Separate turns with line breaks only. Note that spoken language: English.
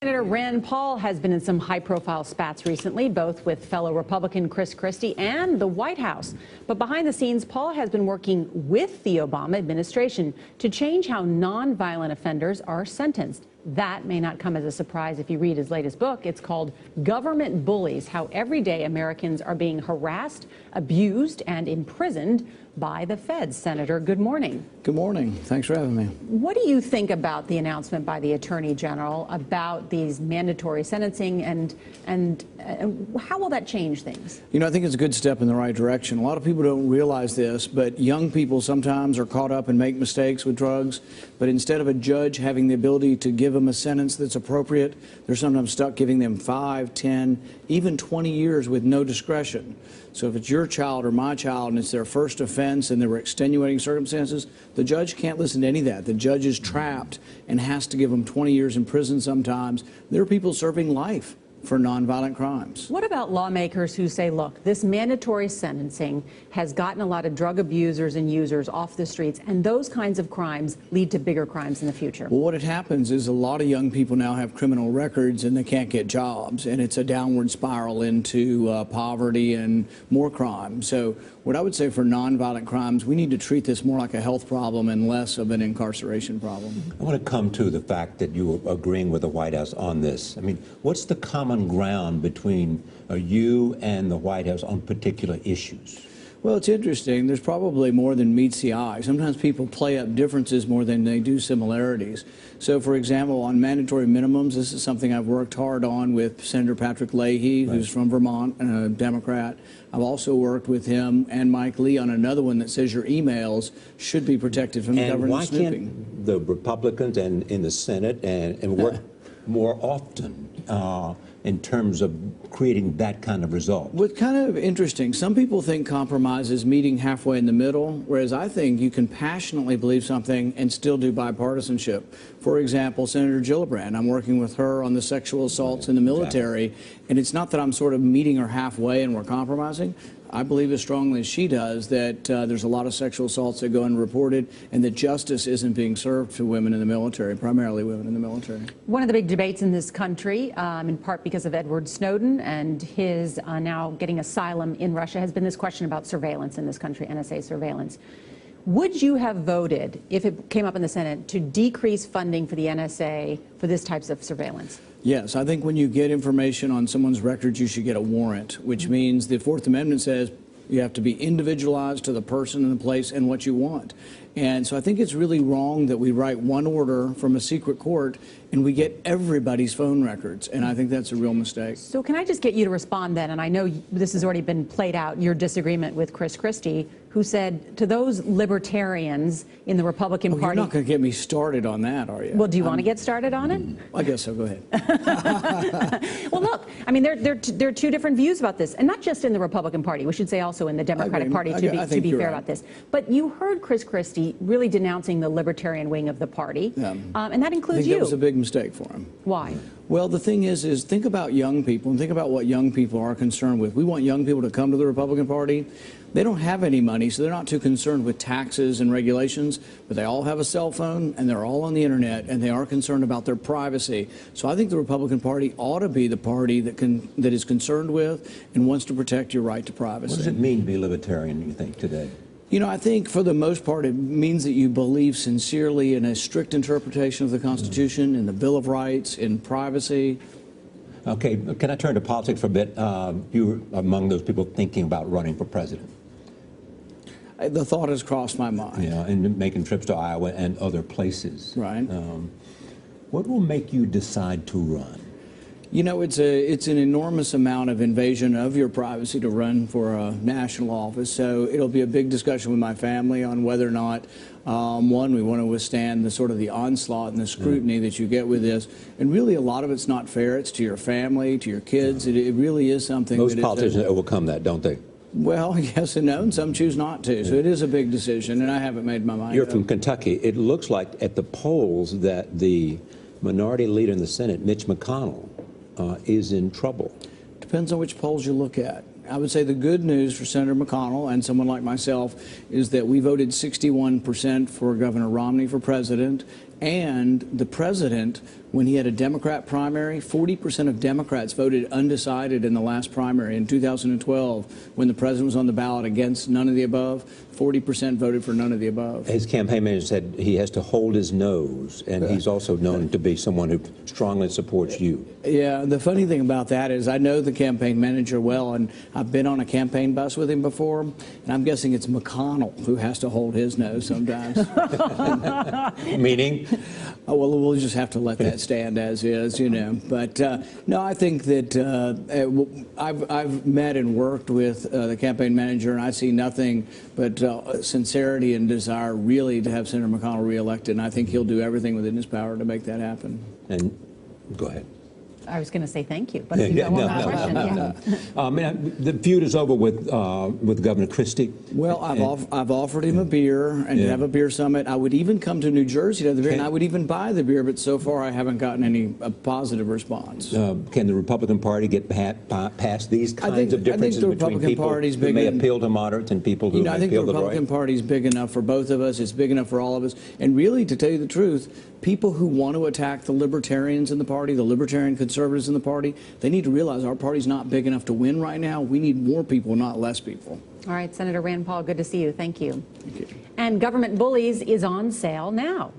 Senator Rand Paul has been in some high-profile spats recently, both with fellow Republican Chris Christie and the White House. But behind the scenes, Paul has been working with the Obama administration to change how nonviolent offenders are sentenced. That may not come as a surprise if you read his latest book. It's called Government Bullies: How Everyday Americans Are Being Harassed, Abused, and Imprisoned by the Feds. Senator, good morning.
Good morning. Thanks for having me.
What do you think about the announcement by the Attorney General about these mandatory sentencing, and how will that change things?
You know, I think it's a good step in the right direction. A lot of people don't realize this, but young people sometimes are caught up and make mistakes with drugs. But instead of a judge having the ability to give them a sentence that's appropriate, they're sometimes stuck giving them 5, 10, even 20 years with no discretion. So if it's your child or my child and it's their first offense and there were extenuating circumstances, the judge can't listen to any of that. The judge is trapped and has to give them 20 years in prison sometimes. There are people serving life for nonviolent crimes.
What about lawmakers who say, look, this mandatory sentencing has gotten a lot of drug abusers and users off the streets, and those kinds of crimes lead to bigger crimes in the future?
Well, what happens is a lot of young people now have criminal records and they can't get jobs, and it's a downward spiral into poverty and more crime. So what I would say for nonviolent crimes, we need to treat this more like a health problem and less of an incarceration problem.
I want to come to the fact that you are agreeing with the White House on this. I mean, what's the common ground between you and the White House on particular issues?
Well, it's interesting. There's probably more than meets the eye. Sometimes people play up differences more than they do similarities. So, for example, on mandatory minimums, this is something I've worked hard on with Senator Patrick Leahy, who's from Vermont and a Democrat. I've also worked with him and Mike Lee on another one that says your emails should be protected from government snooping.
And why can't the Republicans and in the Senate and work more often in terms of creating that kind of result?
What's kind of interesting, some people think compromise is meeting halfway in the middle, whereas I think you can passionately believe something and still do bipartisanship. For example, Senator Gillibrand, I'm working with her on the sexual assaults in the military, and it's not that I'm sort of meeting her halfway and we're compromising. I believe as strongly as she does that there's a lot of sexual assaults that go unreported and that justice isn't being served to women in the military, primarily women in the military.
One of the big debates in this country, in part because of Edward Snowden and his now getting asylum in Russia, has been this question about surveillance in this country, NSA surveillance. Would you have voted, if it came up in the Senate, to decrease funding for the NSA for this types of surveillance?
Yes, I think when you get information on someone's records, you should get a warrant, which means the Fourth Amendment says you have to be individualized to the person and the place and what you want. And so I think it's really wrong that we write one order from a secret court and we get everybody's phone records. And I think that's a real mistake.
So can I just get you to respond then? And I know this has already been played out, your disagreement with Chris Christie, who said to those libertarians in the Republican Party...
You're not going to get me started on that, are you?
Well, do you want to get started on it?
I guess so. Go ahead.
Well, look, I mean, there are two different views about this, and not just in the Republican Party. We should say also in the Democratic Party, to be fair about this. But you heard Chris Christie really denouncing the libertarian wing of the party, and that includes you.
I think that was a big mistake for him.
Why?
Well, the thing is think about young people and think about what young people are concerned with. We want young people to come to the Republican Party. They don't have any money, so they're not too concerned with taxes and regulations, but they all have a cell phone and they're all on the internet and they are concerned about their privacy. So I think the Republican Party ought to be the party that is concerned with and wants to protect your right to privacy.
What does it mean to be libertarian, you think, today?
You know, I think for the most part it means that you believe sincerely in a strict interpretation of the Constitution, in the Bill of Rights, in privacy.
Okay, can I turn to politics for a bit? You were among those people thinking about running for president.
The thought has crossed my mind.
Yeah, and making trips to Iowa and other places.
Right.
What will make you decide to run?
You know, it's an enormous amount of invasion of your privacy to run for a national office. So it'll be a big discussion with my family on whether or not, one, we want to withstand the sort of the onslaught and the scrutiny that you get with this. And really, a lot of it's not fair. It's to your family, to your kids. It really is something.
Most politicians overcome that, don't they?
Well, yes and no, and some choose not to. So it is a big decision, and I haven't made my mind up.
You're from Kentucky. It looks like at the polls that the minority leader in the Senate, Mitch McConnell, is in trouble.
Depends on which polls you look at. I would say the good news for Senator McConnell and someone like myself is that we voted 61% for Governor Romney for president, and the president when he had a Democrat primary, 40% of Democrats voted undecided in the last primary. In 2012, when the president was on the ballot against none of the above, 40% voted for none of the above.
His campaign manager said he has to hold his nose, and he's also known to be someone who strongly supports you.
Yeah, the funny thing about that is I know the campaign manager well, and I've been on a campaign bus with him before, and I'm guessing it's McConnell who has to hold his nose sometimes.
Meaning?
Oh, well, we'll just have to let that stand as is, you know. But no, I think that I've met and worked with the campaign manager, and I see nothing but sincerity and desire really to have Senator McConnell reelected, and I think he'll do everything within his power to make that happen.
And go ahead.
I was going to say thank you, but if you don't want that question,
The feud is over with Governor Christie.
Well, I've offered him a beer and to have a beer summit. I would even come to New Jersey to have the beer, and I would even buy the beer, but so far I haven't gotten any positive response.
Can the Republican Party get past these kinds of differences between people who may appeal to moderates and people who may appeal to the right?
I think the Republican Party is big enough for both of us. It's big enough for all of us. And really, to tell you the truth, people who want to attack the libertarians in the party, the libertarian conservatives in the party, they need to realize our party's not big enough to win right now. We need more people, not less people.
All right, Senator Rand Paul, good to see you. Thank you.
Thank you.
And Government Bullies is on sale now.